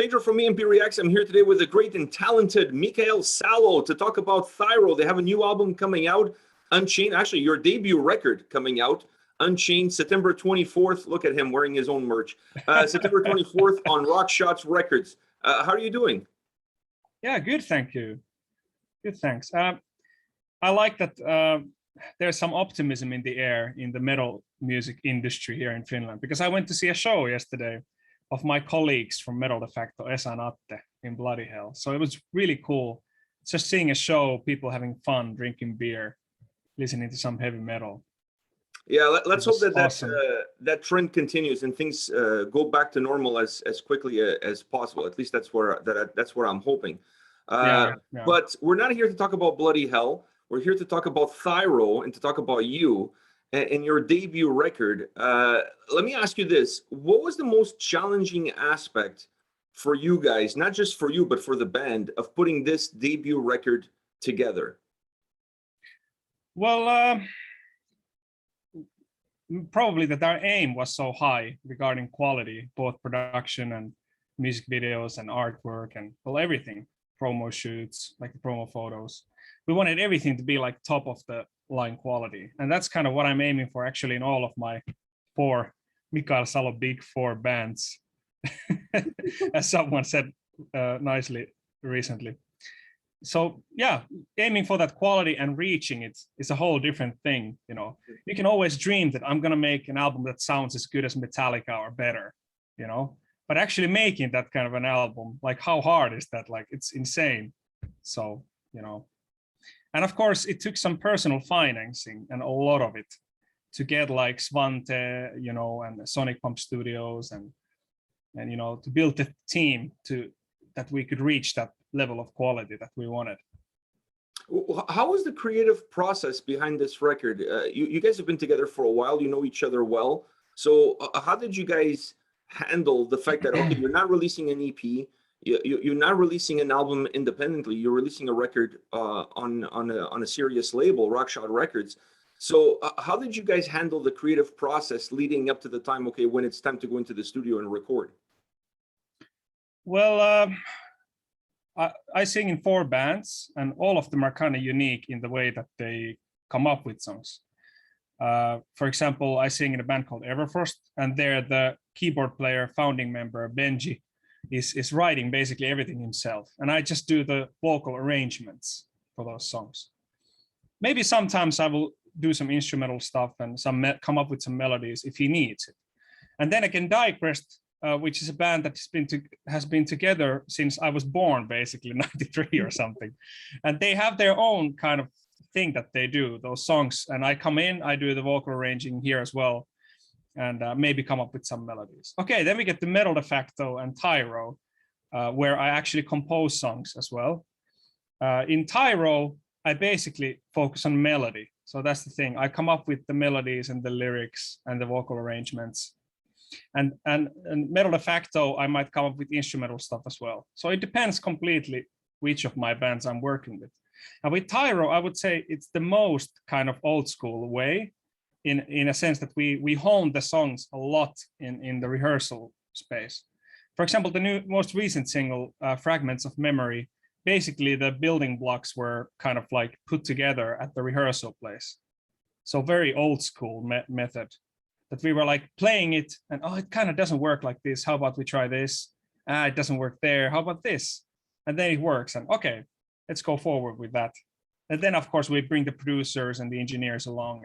Pedro from A&P-Reacts. I'm here today with the great and talented Mikael Salo to talk about Thyroid. They have a new album coming out, Unchained. Actually, your debut record coming out, Unchained, September 24th. Look at him wearing his own merch. September 24th on Rock Shots Records. How are you doing? Yeah, good, thank you. Good, thanks. I like that there's some optimism in the air in the metal music industry here in Finland, because I went to see a show yesterday of my colleagues from Metal de Facto, Esa and Atte, in Bloody Hell. So it was really cool just seeing a show, people having fun, drinking beer, listening to some heavy metal. Yeah, let's hope that awesome. that trend continues and things go back to normal as quickly as possible. At least that's where I'm hoping. Yeah. But we're not here to talk about Bloody Hell. We're here to talk about Thyroid and to talk about you and your debut record. Let me ask you this. What was the most challenging aspect for you guys, not just for you, but for the band, of putting this debut record together? Well, probably that our aim was so high regarding quality, both production and music videos and artwork and everything, promo shoots, like the promo photos. We wanted everything to be like top of the line quality. And that's kind of what I'm aiming for actually in all of my 4 Mikael Salo Big 4 bands, as someone said nicely recently. So yeah, aiming for that quality and reaching it is a whole different thing. You know, you can always dream that I'm going to make an album that sounds as good as Metallica or better, you know, but actually making that kind of an album, like how hard is that? Like, it's insane. So, you know, and of course it took some personal financing and a lot of it to get like Svante, you know, and Sonic Pump Studios and, you know, to build the team that we could reach that level of quality that we wanted. How was the creative process behind this record? You guys have been together for a while, you know each other well. So how did you guys handle the fact that, okay, you're not releasing an EP, you're not releasing an album independently, you're releasing a record on a serious label, Rock Shot Records. So how did you guys handle the creative process leading up to the time, okay, when it's time to go into the studio and record? Well, I sing in 4 bands, and all of them are kind of unique in the way that they come up with songs. For example, I sing in a band called Everfrost, and there the keyboard player, founding member Benji, is writing basically everything himself, and I just do the vocal arrangements for those songs. Maybe sometimes I will do some instrumental stuff and come up with some melodies if he needs it. And then again, Digressed, which is a band that has been together since I was born, basically 93 or something. And they have their own kind of thing that they do, those songs. And I come in, I do the vocal arranging here as well, and maybe come up with some melodies. Okay, then we get to Metal de Facto and Thyroid, where I actually compose songs as well. In Thyroid, I basically focus on melody. So that's the thing. I come up with the melodies and the lyrics and the vocal arrangements. And Metal de Facto, I might come up with instrumental stuff as well. So it depends completely which of my bands I'm working with. And with Thyroid, I would say it's the most kind of old school way, in a sense that we hone the songs a lot in the rehearsal space. For example, the most recent single, Fragments of Memory, basically the building blocks were kind of like put together at the rehearsal place. So very old school method. That we were like playing it and, oh, it kind of doesn't work like this. How about we try this? It doesn't work there. How about this? And then it works. And okay, let's go forward with that. And then, of course, we bring the producers and the engineers along,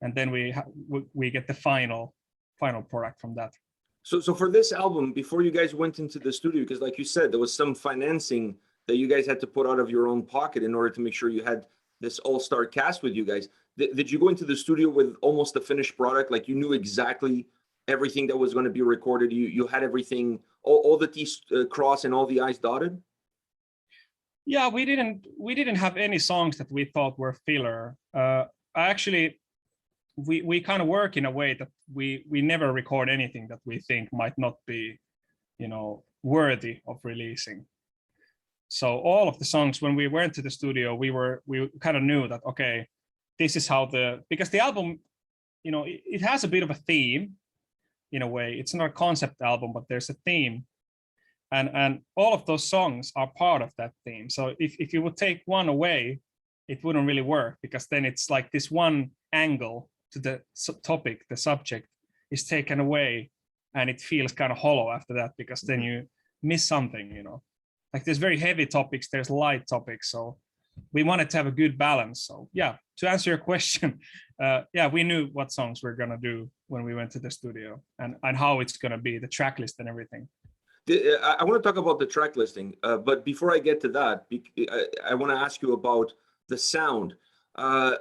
and then we get the final product from that. So for this album, before you guys went into the studio, because like you said, there was some financing that you guys had to put out of your own pocket in order to make sure you had this all-star cast with you guys. Did you go into the studio with almost a finished product? Like you knew exactly everything that was going to be recorded? You had everything, all the T's crossed and all the I's dotted? Yeah, we didn't have any songs that we thought were filler. Actually, we kind of work in a way that we never record anything that we think might not be, you know, worthy of releasing. So all of the songs, when we went to the studio, we kind of knew that, okay, this is how because the album, you know, it has a bit of a theme in a way. It's not a concept album, but there's a theme. and all of those songs are part of that theme. So if you would take one away, it wouldn't really work, because then it's like this one angle to the topic, the subject is taken away, and it feels kind of hollow after that, because then you miss something, you know. Like there's very heavy topics, there's light topics, so we wanted to have a good balance. So yeah, to answer your question, yeah, we knew what songs we're gonna do when we went to the studio, and how it's gonna be, the track list and everything. I want to talk about the track listing, but before I get to that, I want to ask you about the sound.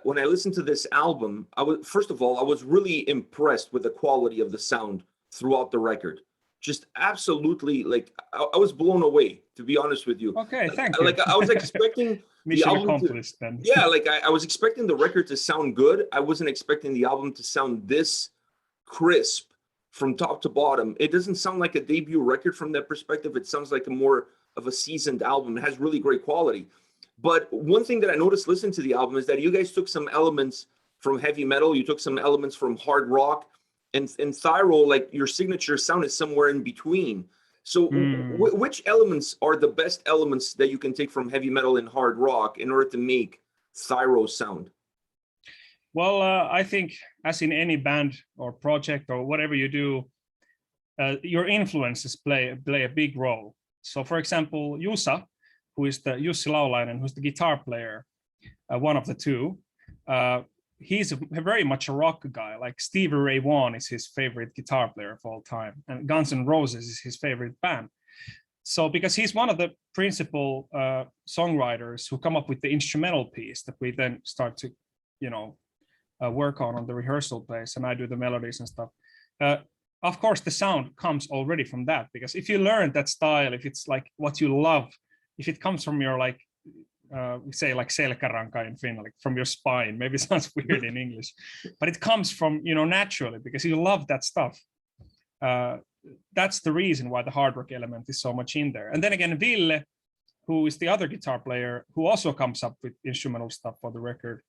When I listened to this album, first of all, I was really impressed with the quality of the sound throughout the record. Just absolutely, like I was blown away, to be honest with you. Okay, thank you. Like I was expecting the album then. Yeah, like I was expecting the record to sound good. I wasn't expecting the album to sound this crisp from top to bottom. It doesn't sound like a debut record from that perspective. It sounds like a more of a seasoned album. It has really great quality. But one thing that I noticed listening to the album is that you guys took some elements from heavy metal, you took some elements from hard rock, and Thyroid, like your signature sound is somewhere in between. So which elements are the best elements that you can take from heavy metal and hard rock in order to make Thyroid sound? Well, I think as in any band or project or whatever you do, your influences play a big role. So for example, Jusa, who is the Jussi Laulainen, who's the guitar player, one of the two, he's very much a rock guy. Like Stevie Ray Vaughan is his favorite guitar player of all time, and Guns N' Roses is his favorite band. So because he's one of the principal songwriters who come up with the instrumental piece that we then start to, you know, work on the rehearsal place, and I do the melodies and stuff. Of course, the sound comes already from that, because if you learn that style, if it's like what you love, if it comes from your, like, we say like selkäranka in Finland, like from your spine, maybe it sounds weird in English, but it comes from, you know, naturally, because you love that stuff. That's the reason why the hard rock element is so much in there. And then again, Ville, who is the other guitar player, who also comes up with instrumental stuff for the record,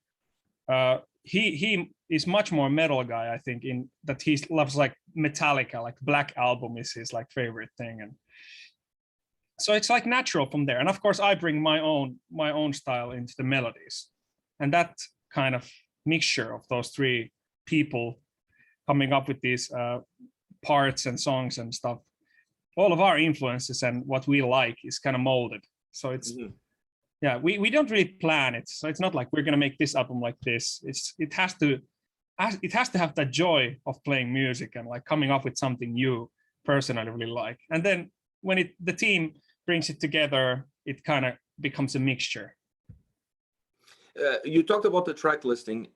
he is much more metal guy, I think, in that he loves like Metallica, like Black Album is his like favorite thing, and so it's like natural from there. And of course, I bring my own style into the melodies, and that kind of mixture of those three people coming up with these parts and songs and stuff, all of our influences and what we like is kind of molded. So it's yeah, we don't really plan it. So it's not like we're gonna make this album like this. It has to have that joy of playing music and like coming up with something you personally really like. And then when the team brings it together, it kind of becomes a mixture. You talked about the track listing.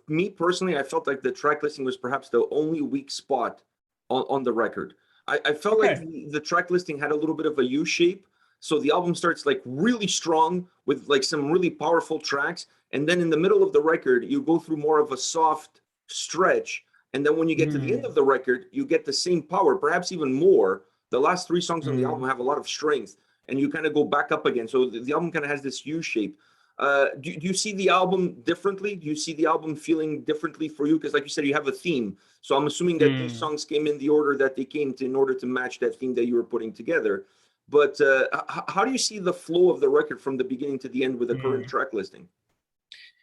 Me personally, I felt like the track listing was perhaps the only weak spot on the record. I felt like the track listing had a little bit of a U shape. So the album starts like really strong with like some really powerful tracks. And then in the middle of the record, you go through more of a soft stretch. And then when you get to the end of the record, you get the same power, perhaps even more. The last three songs on the album have a lot of strength, and you kind of go back up again. So the album kind of has this U shape. Do you see the album differently? Do you see the album feeling differently for you? Because like you said, you have a theme. So I'm assuming that these songs came in the order that they came in order to match that theme that you were putting together. But how do you see the flow of the record from the beginning to the end with the current track listing?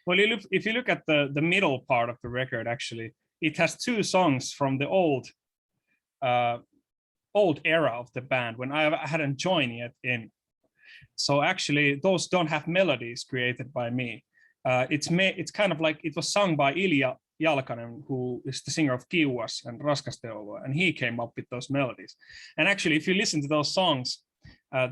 Well, if you look at the middle part of the record, actually, it has two songs from the old era of the band when I hadn't joined yet in. So actually, those don't have melodies created by me. It's kind of like it was sung by Ilja Jalkanen, who is the singer of Kiuas and Raskasteoloa, and he came up with those melodies. And actually, if you listen to those songs,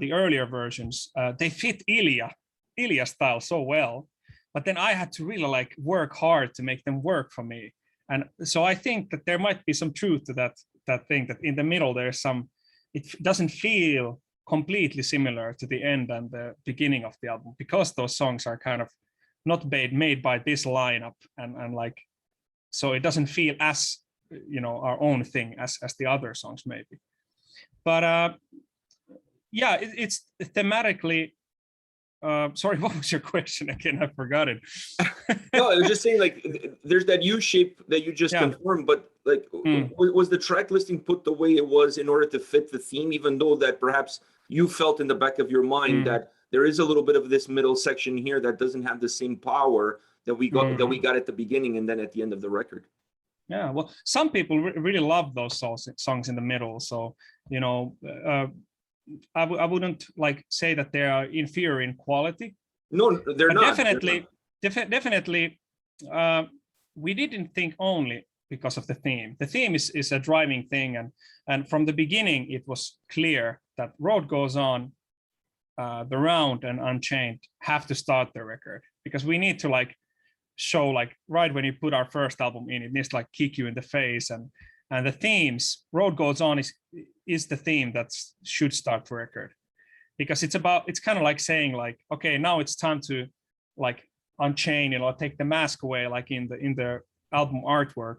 the earlier versions, they fit Ilja style so well. But then I had to really like work hard to make them work for me. And so I think that there might be some truth to that thing, that in the middle there's some, it doesn't feel completely similar to the end and the beginning of the album, because those songs are kind of not made by this lineup, and like, so it doesn't feel as, you know, our own thing as the other songs maybe. But yeah, it's thematically. Sorry, what was your question again? I forgot it. No, I was just saying, like, there's that U shape that you just confirmed, but like, was the track listing put the way it was in order to fit the theme, even though that perhaps you felt in the back of your mind that there is a little bit of this middle section here that doesn't have the same power that we got at the beginning and then at the end of the record? Yeah, well, some people really love those songs in the middle. So, you know, I wouldn't like say that they are inferior in quality. No, they're but not. Definitely, we didn't think only because of the theme. The theme is a driving thing, and from the beginning it was clear that Road Goes On, The Round, and Unchained have to start the record, because we need to like show, like, right when you put our first album in, it needs to like kick you in the face, and the themes, Road Goes On is the theme that should start the record, because it's kind of like saying like, okay, now it's time to like unchain, you know, take the mask away, like in the album artwork,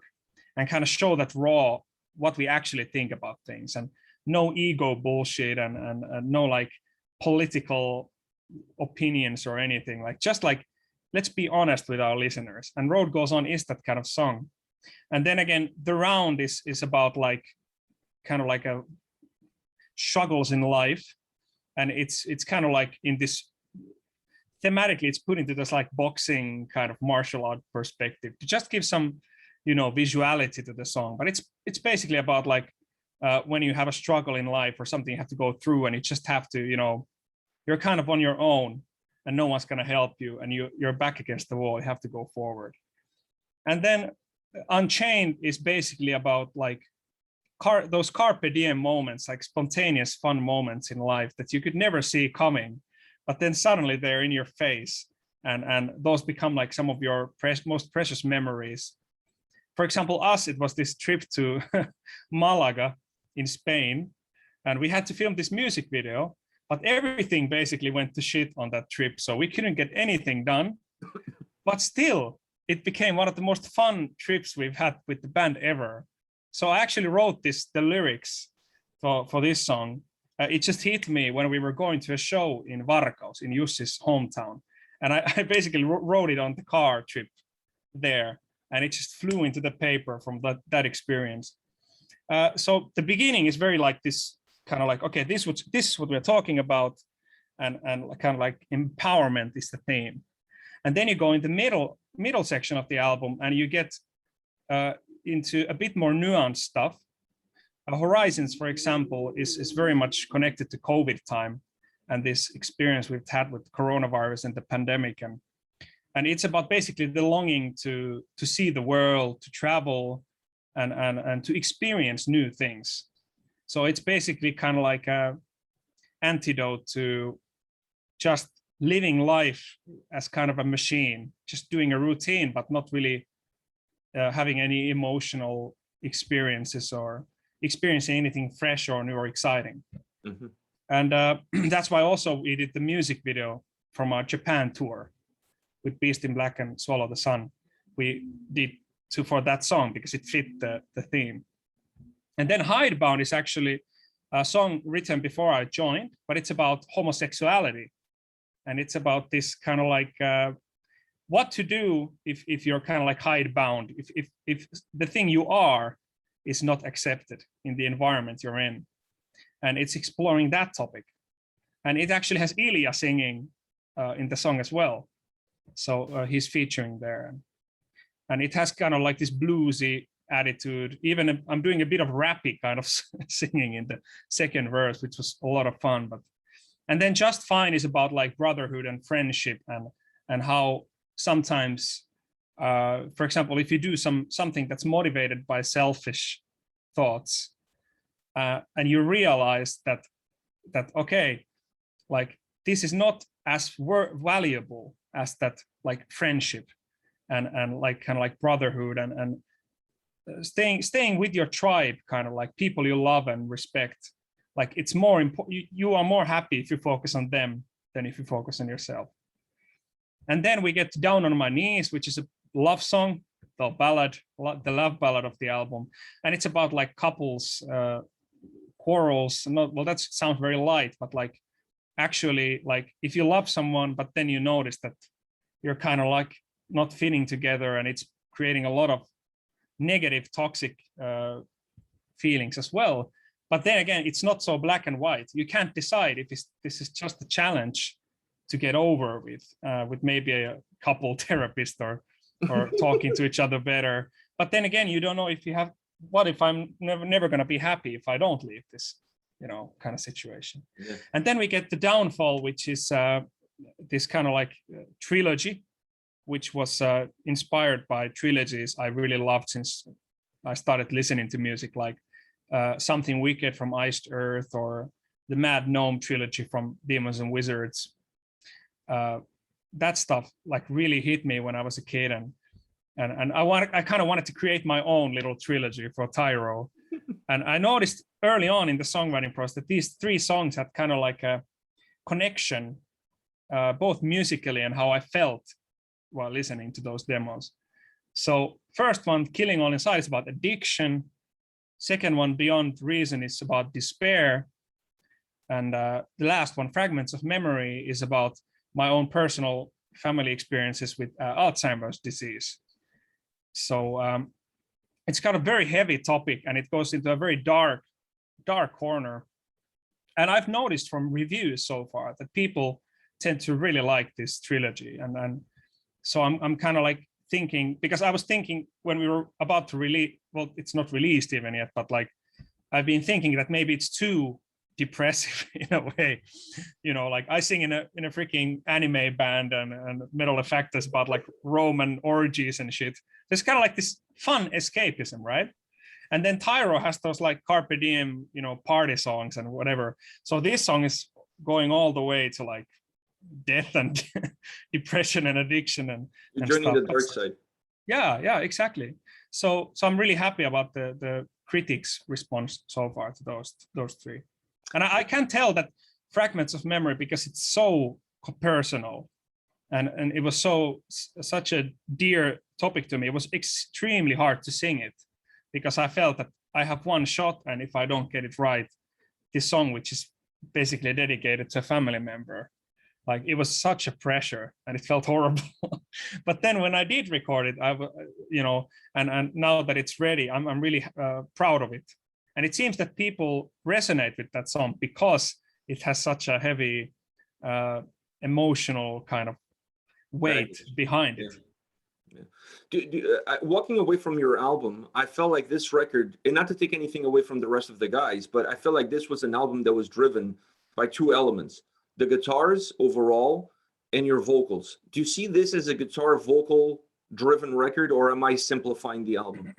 and kind of show that raw, what we actually think about things, and no ego bullshit, and no like political opinions or anything, like just like, let's be honest with our listeners. And Road Goes On is that kind of song. And then again, The Round is about like kind of like a struggles in life, and it's kind of like in this thematically, it's put into this like boxing kind of martial art perspective to just give some, you know, visuality to the song. But it's basically about like when you have a struggle in life or something you have to go through, and you just have to, you know, you're kind of on your own and no one's going to help you, and you're back against the wall, you have to go forward. And then Unchained is basically about like those carpe diem moments, like spontaneous fun moments in life that you could never see coming, but then suddenly they're in your face, and those become like some of your most precious memories. For example, it was this trip to Malaga in Spain, and we had to film this music video, but everything basically went to shit on that trip, so we couldn't get anything done. But still, it became one of the most fun trips we've had with the band ever. So I actually wrote the lyrics for this song. It just hit me when we were going to a show in Varkaus, in Jussi's hometown. And I basically wrote it on the car trip there, and it just flew into the paper from that experience. So the beginning is very like this, kind of like, okay, this is what we're talking about, and kind of like empowerment is the theme. And then you go in the middle section of the album, and you get into a bit more nuanced stuff. Horizons, for example, is very much connected to COVID time and this experience we've had with coronavirus and the pandemic, and it's about basically the longing to see the world, to travel, and to experience new things. So it's basically kind of like a antidote to just living life as kind of a machine, just doing a routine, but not really having any emotional experiences or experiencing anything fresh or new or exciting. Mm-hmm. And that's why also we did the music video from our Japan tour with Beast in Black and Swallow the Sun. We did for that song because it fit the theme. And then Hidebound is actually a song written before I joined, but it's about homosexuality. And it's about this kind of like what to do if you're kind of like hidebound, if the thing you are is not accepted in the environment you're in. And it's exploring that topic. And it actually has Ilya singing in the song as well. So he's featuring there. And it has kind of like this bluesy attitude. Even I'm doing a bit of rappy kind of singing in the second verse, which was a lot of fun. And then Just Fine is about like brotherhood and friendship, and how sometimes, for example, if you do something that's motivated by selfish thoughts, and you realize that okay, like this is not as valuable as that like friendship and like kind of like brotherhood and staying with your tribe, kind of like people you love and respect. Like it's more important, you are more happy if you focus on them than if you focus on yourself. And then we get Down on My Knees, which is a love song, the love ballad of the album. And it's about like couples, quarrels. Well, that sounds very light, but like actually, like if you love someone, but then you notice that you're kind of like not fitting together and it's creating a lot of negative, toxic feelings as well. But then again, it's not so black and white. You can't decide if this is just a challenge to get over with maybe a couple therapist or talking to each other better. But then again, you don't know if you have, what if I'm never going to be happy if I don't leave this, kind of situation. Yeah. And then we get the downfall, which is this kind of like trilogy, which was inspired by trilogies I really loved since I started listening to music, like Something Wicked from Iced Earth, or the Mad Gnome trilogy from Demons and Wizards. That stuff like really hit me when I was a kid, and I kind of wanted to create my own little trilogy for Thyroid. And I noticed early on in the songwriting process that these 3 songs had kind of like a connection, both musically and how I felt while listening to those demos. So first one, Killing All Inside, is about addiction. Second one, Beyond Reason, is about despair. And the last one, Fragments of Memory, is about my own personal family experiences with Alzheimer's disease. So it's got a very heavy topic, and it goes into a very dark corner. And I've noticed from reviews so far that people tend to really like this trilogy. And so I'm kind of like thinking, because I was thinking when we were about to release, well, it's not released even yet, but like I've been thinking that maybe it's too depressive in a way, like I sing in a freaking anime band, and Metal Effect is about like Roman orgies and shit. There's kind of like this fun escapism, right? And then Thyroid has those like Carpe Diem, party songs and whatever. So this song is going all the way to like death and depression and addiction and journey to the dark stuff. side. Yeah, exactly. So I'm really happy about the critics' response so far to those 3. And I can tell that Fragments of Memory, because it's so personal, and it was such a dear topic to me. It was extremely hard to sing it, because I felt that I have one shot, and if I don't get it right, this song, which is basically dedicated to a family member, like it was such a pressure, and it felt horrible. But then when I did record it, and now that it's ready, I'm really proud of it. And it seems that people resonate with that song because it has such a heavy emotional kind of weight behind it. Walking away from your album, I felt like this record, and not to take anything away from the rest of the guys, but I felt like this was an album that was driven by 2 elements: the guitars overall and your vocals. Do you see this as a guitar vocal driven record, or am I simplifying the album?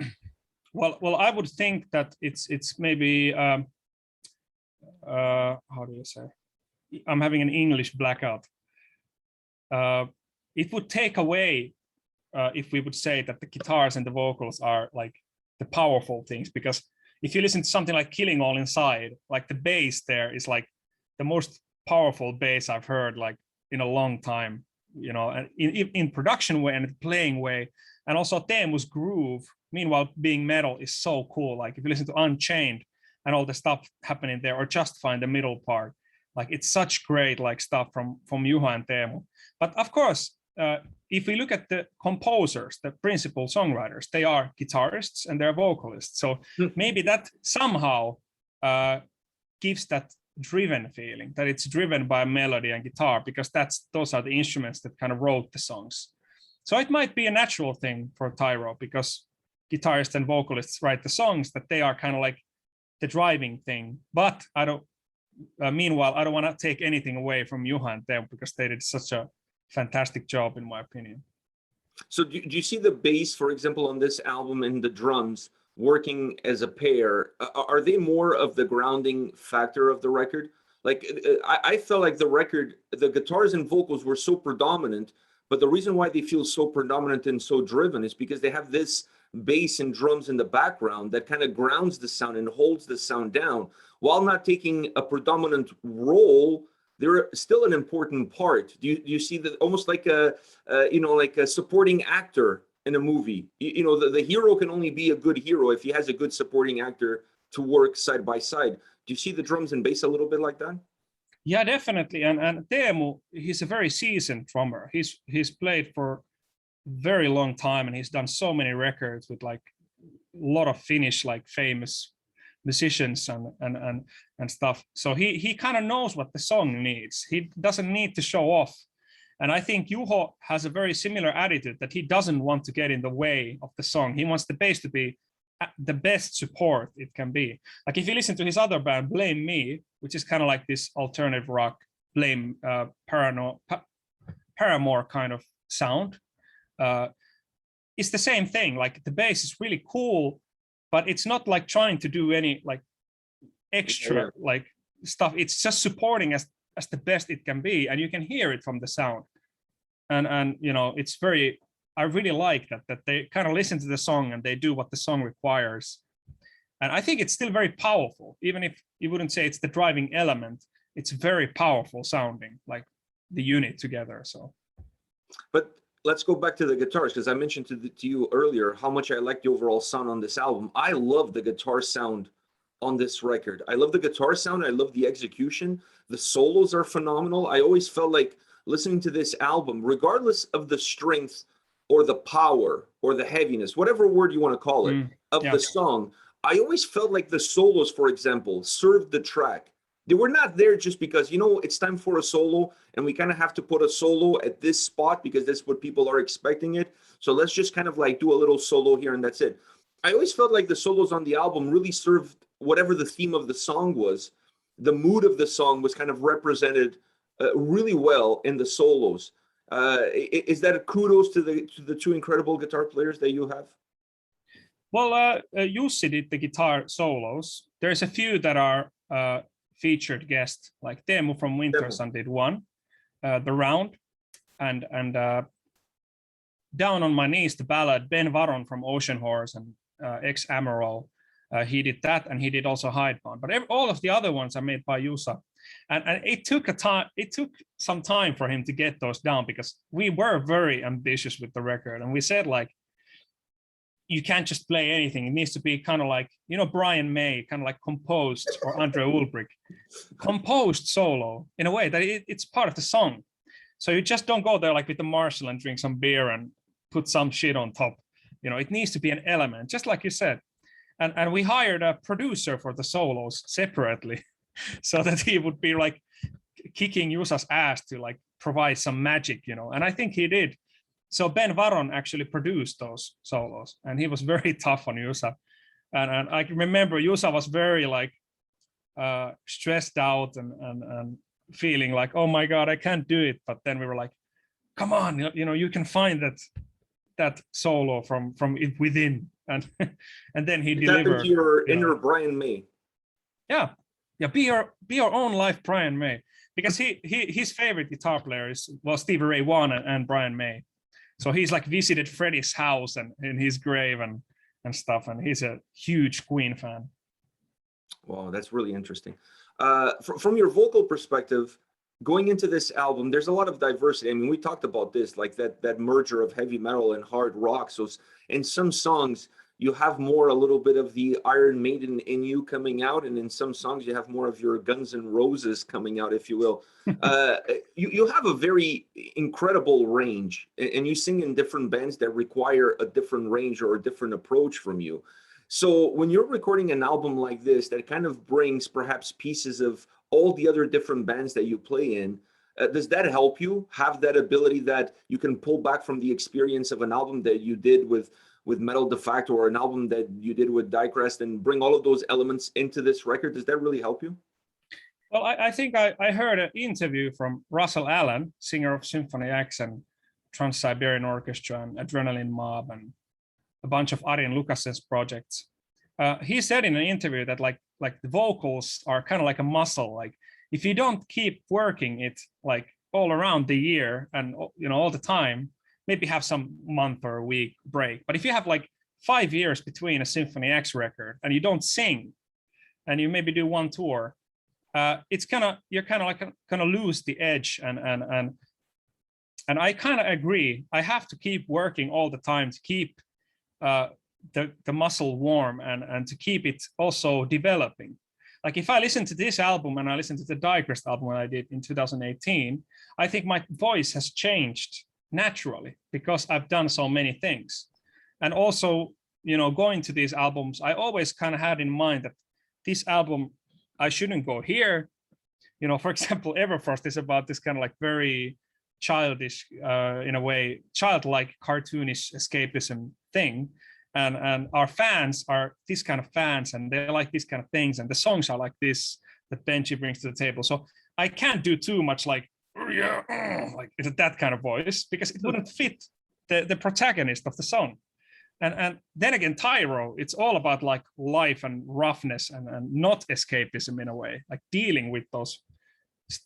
Well, I would think that it's maybe how do you say? I'm having an English blackout. It would take away if we would say that the guitars and the vocals are like the powerful things, because if you listen to something like Killing All Inside, like the bass there is like the most powerful bass I've heard like in a long time, and in production way and playing way. And also Teemu's groove, meanwhile being metal, is so cool. Like if you listen to Unchained and all the stuff happening there, or just find the middle part, like it's such great like stuff from Juha and Teemu. But of course, if we look at the composers, the principal songwriters, they are guitarists and they're vocalists. So maybe that somehow gives that driven feeling, that it's driven by melody and guitar, because those are the instruments that kind of wrote the songs. So it might be a natural thing for Thyroid, because guitarists and vocalists write the songs, that they are kind of like the driving thing. But meanwhile, I don't want to take anything away from Juha and Teemu, because they did such a fantastic job, in my opinion. So do you see the bass, for example, on this album, and the drums working as a pair? Are they more of the grounding factor of the record? Like I felt like the record, the guitars and vocals were so predominant, but the reason why they feel so predominant and so driven is because they have this bass and drums in the background that kind of grounds the sound and holds the sound down, while not taking a predominant role. They're still an important part. Do you see that almost like like a supporting actor in a movie? The hero can only be a good hero if he has a good supporting actor to work side by side. Do you see the drums and bass a little bit like that? Yeah, definitely. And Teemu, he's a very seasoned drummer. He's played for very long time, and he's done so many records with like a lot of Finnish like famous musicians and stuff. So he kind of knows what the song needs. He doesn't need to show off. And I think Juho has a very similar attitude, that he doesn't want to get in the way of the song. He wants the bass to be the best support it can be. Like if you listen to his other band, Blame Me, which is kind of like this alternative rock, Blame Paramore kind of sound, it's the same thing. Like the bass is really cool, but it's not like trying to do any like extra like stuff. It's just supporting as the best it can be, and you can hear it from the sound. And you know, it's very, I really like that they kind of listen to the song and they do what the song requires. And I think it's still very powerful, even if you wouldn't say it's the driving element. It's very powerful sounding, like the unit together. So, but let's go back to the guitars, because I mentioned to you earlier how much I like the overall sound on this album. I love the guitar sound on this record. I love the guitar sound. I love the execution. The solos are phenomenal. I always felt like listening to this album, regardless of the strength or the power or the heaviness, whatever word you want to call it, of the song, I always felt like the solos, for example, served the track. They were not there just because, you know, it's time for a solo and we kind of have to put a solo at this spot because that's what people are expecting it. So let's just kind of like do a little solo here and that's it. I always felt like the solos on the album really served whatever the theme of the song was. The mood of the song was kind of represented really well in the solos. Is that a kudos to the two incredible guitar players that you have? Well, Jussi did the guitar solos. There's a few that are featured guests, like Teemu from Wintersun did one, The Round, and Down on My Knees, the ballad. Ben Varon from Ocean Horse and ex-Amaral, he did that, and he did also Hidebound. But all of the other ones are made by Juuso, and it took some time for him to get those down, because we were very ambitious with the record, and we said like, you can't just play anything. It needs to be kind of like, you know, Brian May, kind of like composed, or Andre Ulbrich, composed solo in a way that it's part of the song. So you just don't go there like with the Marshall and drink some beer and put some shit on top. You know, it needs to be an element, just like you said. And we hired a producer for the solos separately, so that he would be like kicking Juuso's ass to like provide some magic, you know. And I think he did. So Ben Varon actually produced those solos, and he was very tough on Juuso. And I can remember Juuso was very like stressed out and feeling like, oh my God, I can't do it. But then we were like, come on, you know, you can find that solo from within. And then he delivered. To your inner Brian May. Yeah, be your own life Brian May, because his favorite guitar player was Stevie Ray Vaughan and Brian May. So he's like visited Freddie's house and in his grave and stuff, and he's a huge Queen fan. Wow, that's really interesting. From your vocal perspective, going into this album, there's a lot of diversity. I mean, we talked about this, like that merger of heavy metal and hard rock. So in some songs, you have more a little bit of the Iron Maiden in you coming out, and in some songs you have more of your Guns N' Roses coming out, if you will. You have a very incredible range, and you sing in different bands that require a different range or a different approach from you. So when you're recording an album like this, that kind of brings perhaps pieces of all the other different bands that you play in, does that help you have that ability that you can pull back from the experience of an album that you did with Metal de Facto, or an album that you did with Diecrest, and bring all of those elements into this record? Does that really help you? Well, I think I heard an interview from Russell Allen, singer of Symphony X and Trans-Siberian Orchestra and Adrenaline Mob and a bunch of Arjen Lucasen's projects. He said in an interview that like the vocals are kind of like a muscle. Like if you don't keep working it like all around the year and, you know, all the time, maybe have some month or a week break. But if you have like 5 years between a Symphony X record and you don't sing, and you maybe do one tour, you're kind of like gonna lose the edge. And I kind of agree. I have to keep working all the time to keep the muscle warm and to keep it also developing. Like if I listen to this album and I listen to the Diecrest album I did in 2018, I think my voice has changed naturally because I've done so many things. And also, going to these albums, I always kind of had in mind that this album, I shouldn't go here. For example, Everfrost is about this kind of like very childish, in a way, childlike cartoonish escapism thing. And our fans are these kind of fans, and they like these kind of things. And the songs are like this that Benji brings to the table. So I can't do too much like, oh, yeah, like that kind of voice, because it wouldn't fit the protagonist of the song. And then again, Thyroid, it's all about like life and roughness and not escapism in a way, like dealing with those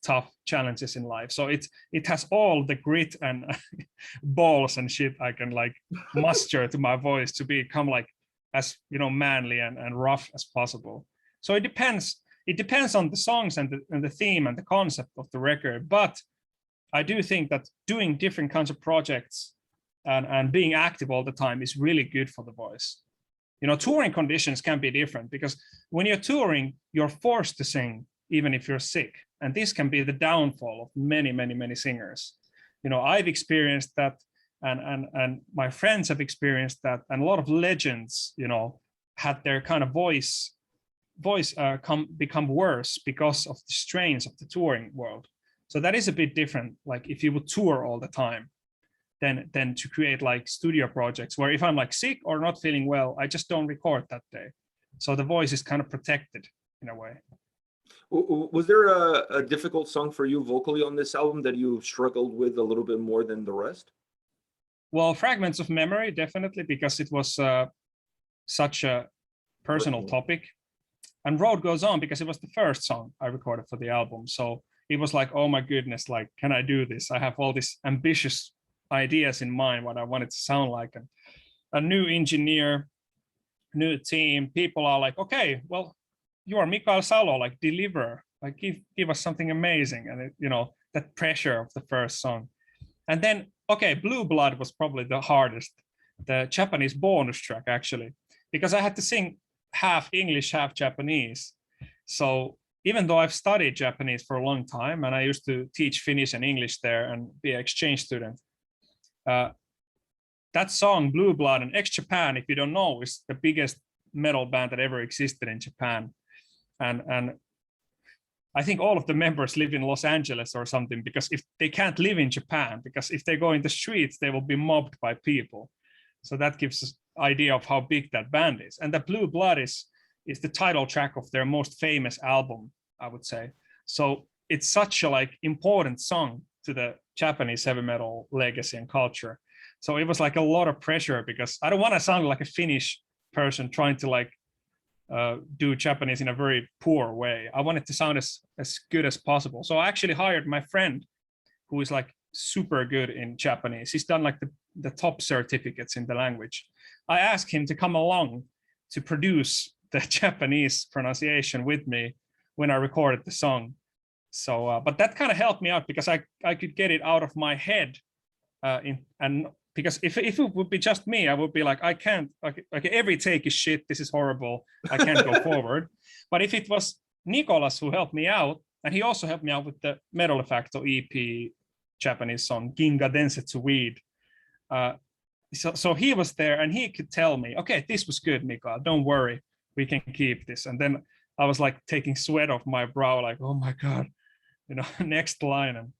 tough challenges in life. So it has all the grit and balls and shit I can like muster to my voice to become like as manly and rough as possible. So it depends on the songs and the theme and the concept of the record. But I do think that doing different kinds of projects and being active all the time is really good for the voice. Touring conditions can be different, because when you're touring, you're forced to sing even if you're sick. And this can be the downfall of many, many, many singers. I've experienced that, and my friends have experienced that, and a lot of legends, had their kind of voice become worse because of the strains of the touring world. So that is a bit different. Like if you would tour all the time, than to create like studio projects where if I'm like sick or not feeling well, I just don't record that day. So the voice is kind of protected in a way. Was there a difficult song for you vocally on this album that you struggled with a little bit more than the rest? Well, Fragments of Memory, definitely, because it was such a personal topic. And Road Goes On, because it was the first song I recorded for the album. So it was like, oh my goodness, like, can I do this? I have all these ambitious ideas in mind, what I want it to sound like. And a new engineer, new team, people are like, okay, well, you are Mikael Salo, like deliver, like give us something amazing. And it, that pressure of the first song. And then, okay, Blue Blood was probably the hardest, the Japanese bonus track actually, because I had to sing half English, half Japanese. So even though I've studied Japanese for a long time, and I used to teach Finnish and English there and be an exchange student, that song Blue Blood, and X-Japan, if you don't know, is the biggest metal band that ever existed in Japan. And I think all of the members live in Los Angeles or something, because if they can't live in Japan, because if they go in the streets, they will be mobbed by people. So that gives us an idea of how big that band is. And the Blue Blood is the title track of their most famous album, I would say. So it's such a like important song to the Japanese heavy metal legacy and culture. So it was like a lot of pressure, because I don't want to sound like a Finnish person trying to like do Japanese in a very poor way. I wanted to sound as good as possible. So I actually hired my friend who is like super good in Japanese. He's done like the top certificates in the language. I asked him to come along to produce the Japanese pronunciation with me when I recorded the song. So, but that kind of helped me out, because I could get it out of my head. And because if it would be just me, I would be like, I can't, like every take is shit, this is horrible, I can't go forward. But if it was Nicholas who helped me out, and he also helped me out with the Metal Effecto EP Japanese song, Ginga Densetsu Weed. So he was there, and he could tell me, okay, this was good, Mikael, don't worry, we can keep this. And then I was like taking sweat off my brow, like, oh my God, next line.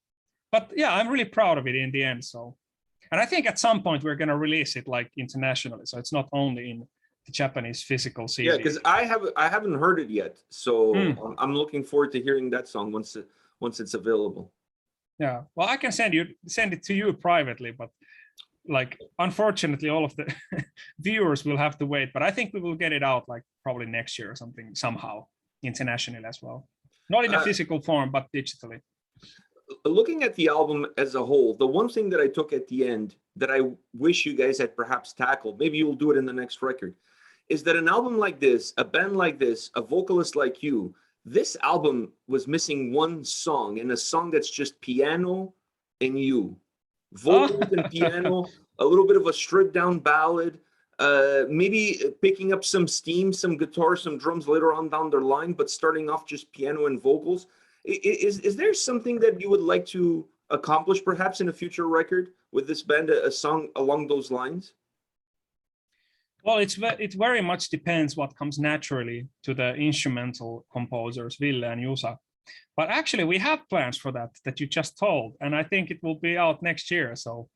But yeah, I'm really proud of it in the end. So, and I think at some point we're going to release it like internationally. So it's not only in the Japanese physical CD. Yeah, because I haven't heard it yet. So I'm looking forward to hearing that song once it's available. Yeah, well, I can send it to you privately, but like, unfortunately, all of the viewers will have to wait. But I think we will get it out like probably next year or something, somehow internationally as well. Not in a physical form, but digitally. Looking at the album as a whole, the one thing that I took at the end that I wish you guys had perhaps tackled, maybe you'll do it in the next record, is that an album like this, a band like this, a vocalist like you, this album was missing one song, and a song that's just piano and you. Vocals and piano, a little bit of a stripped down ballad, maybe picking up some steam, some guitar, some drums later on down the line, but starting off just piano and vocals. Is there something that you would like to accomplish perhaps in a future record with this band, a song along those lines? Well, it very much depends what comes naturally to the instrumental composers, Ville and Jusa. But actually, we have plans for that you just told, and I think it will be out next year. So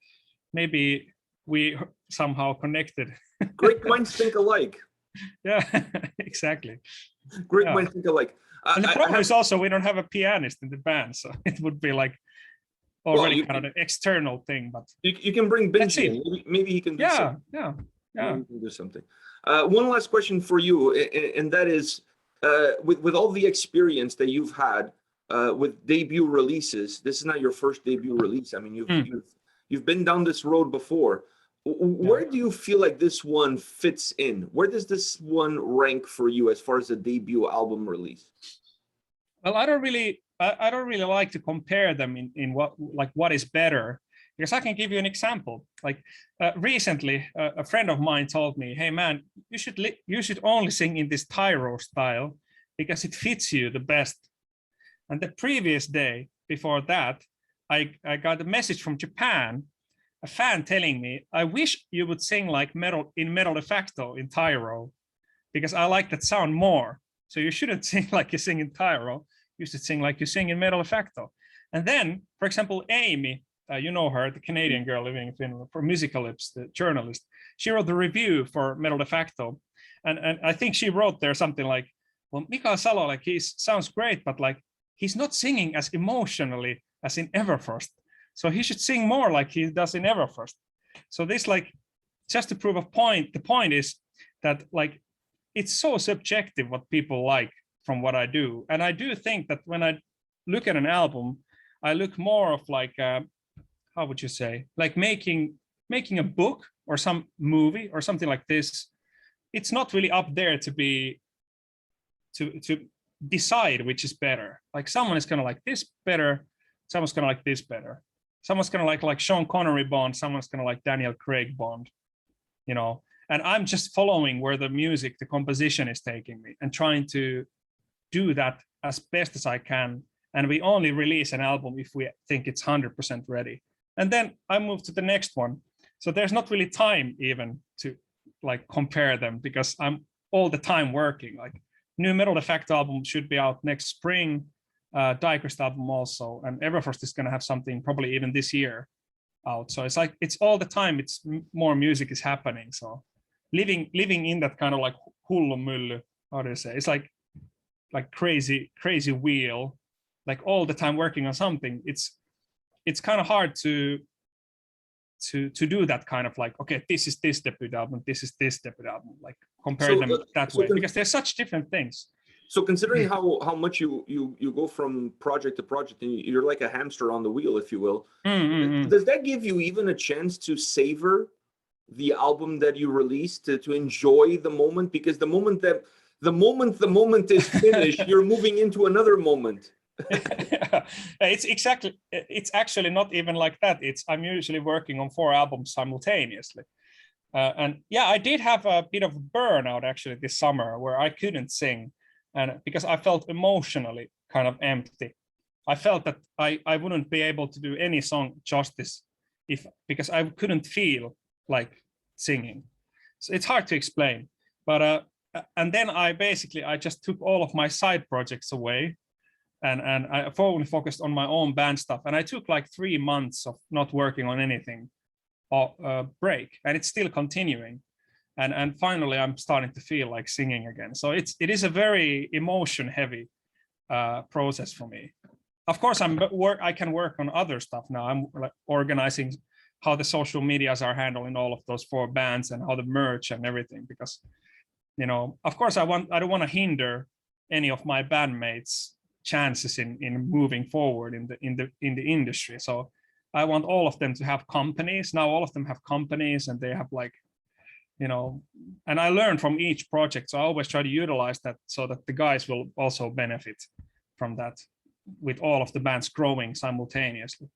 maybe we somehow connected. Great minds think alike. Yeah, exactly. Great minds think alike. And the problem is also we don't have a pianist in the band, so it would be like already kind of an external thing. But you can bring Benji. Maybe he can do something. Yeah. Maybe he can do something. One last question for you, and that is, with all the experience that you've had with debut releases, this is not your first debut release. I mean, you've been down this road before. Where do you feel like this one fits in? Where does this one rank for you as far as a debut album release? Well, I don't really like to compare them in what is better, because I can give you an example. Like recently, a friend of mine told me, "Hey man, you should only sing in this Thyroid style because it fits you the best." And the previous day before that, I got a message from Japan, a fan telling me, "I wish you would sing like metal de facto in Thyroid, because I like that sound more. So you shouldn't sing like you sing in Thyroid. You should sing like you sing in metal de facto." And then, for example, Amy, you know her, the Canadian girl living in Finland, for Musicalypse, the journalist, she wrote the review for metal de facto, and I think she wrote there something like, "Well, Mikael Salo, like he sounds great, but like he's not singing as emotionally as in Everfirst. So he should sing more like he does in Everfirst." So this, like, just to prove a point, the point is that like it's so subjective what people like from what I do. And I do think that when I look at an album, I look more of like how would you say, like making a book or some movie or something like this. It's not really up there to be to decide which is better. Like someone is gonna like this better, someone's gonna like this better. Someone's gonna like Sean Connery Bond, someone's gonna like Daniel Craig Bond, you know. And I'm just following where the music, the composition is taking me and trying to do that as best as I can. And we only release an album if we think it's 100% ready. And then I move to the next one. So there's not really time even to like compare them, because I'm all the time working. Like new metal de facto album should be out next spring. Diecrist album also, and Everfirst is going to have something probably even this year out. So it's like it's all the time. It's more music is happening. So living in that kind of like hullumylly, how do you say? It's like crazy wheel, like all the time working on something. It's kind of hard to do that kind of like, okay, this is this debut album, this is this debut album, like compare them that way, because they're such different things. So considering how much you go from project to project, and you're like a hamster on the wheel, if you will, does that give you even a chance to savor the album that you released, to enjoy the moment? Because the moment is finished, you're moving into another moment. It's actually not even like that. I'm usually working on 4 albums simultaneously. And yeah, I did have a bit of burnout actually this summer where I couldn't sing. And because I felt emotionally kind of empty, I felt that I wouldn't be able to do any song justice because I couldn't feel like singing. So it's hard to explain. But and then I just took all of my side projects away, and I fully focused on my own band stuff. And I took like 3 months of not working on anything, break, and it's still continuing. And finally, I'm starting to feel like singing again. So it is a very emotion heavy process for me. Of course, I can work on other stuff now. I'm like organizing how the social medias are handling all of those 4 bands and how the merch and everything, because, you know, of course, I don't want to hinder any of my bandmates' chances in moving forward in the industry. So I want all of them to have companies. Now all of them have companies, and they have like, you know, and I learn from each project. So I always try to utilize that so that the guys will also benefit from that, with all of the bands growing simultaneously.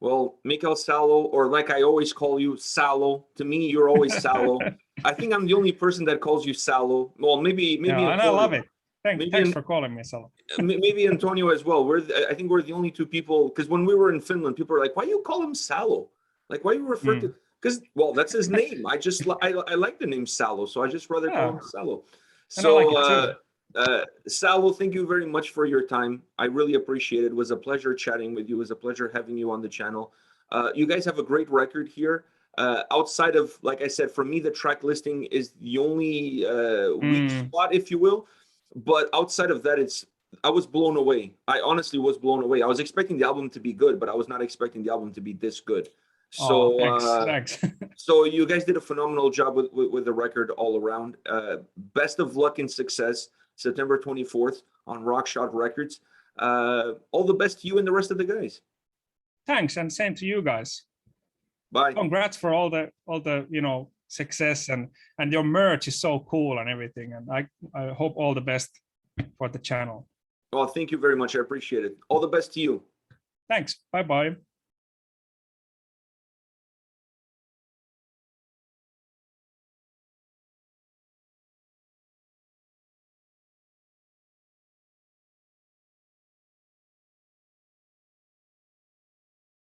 Well, Mikael Salo, or like I always call you, Salo. To me, you're always Salo. I think I'm the only person that calls you Salo. Well, maybe. Yeah, and I love it. Thanks for calling me Salo. Maybe Antonio as well. I think we're the only 2 people, because when we were in Finland, people were like, "Why do you call him Salo?" Like, why you refer to? Because, well, that's his name. I like the name Salo, so I just rather call him Salo. And I like it too. Salo, thank you very much for your time. I really appreciate it. It was a pleasure chatting with you. It was a pleasure having you on the channel. You guys have a great record here. Outside of, like I said, for me, the track listing is the only weak spot, if you will. But outside of that, I was blown away. I honestly was blown away. I was expecting the album to be good, but I was not expecting the album to be this good. So, thanks. so you guys did a phenomenal job with the record all around. Best of luck and success. September 24th on Rockshot Records. All the best to you and the rest of the guys. Thanks, and same to you guys. Bye. Congrats for all the success, and your merch is so cool and everything. And I hope all the best for the channel. Well, thank you very much. I appreciate it. All the best to you. Thanks. Bye-bye.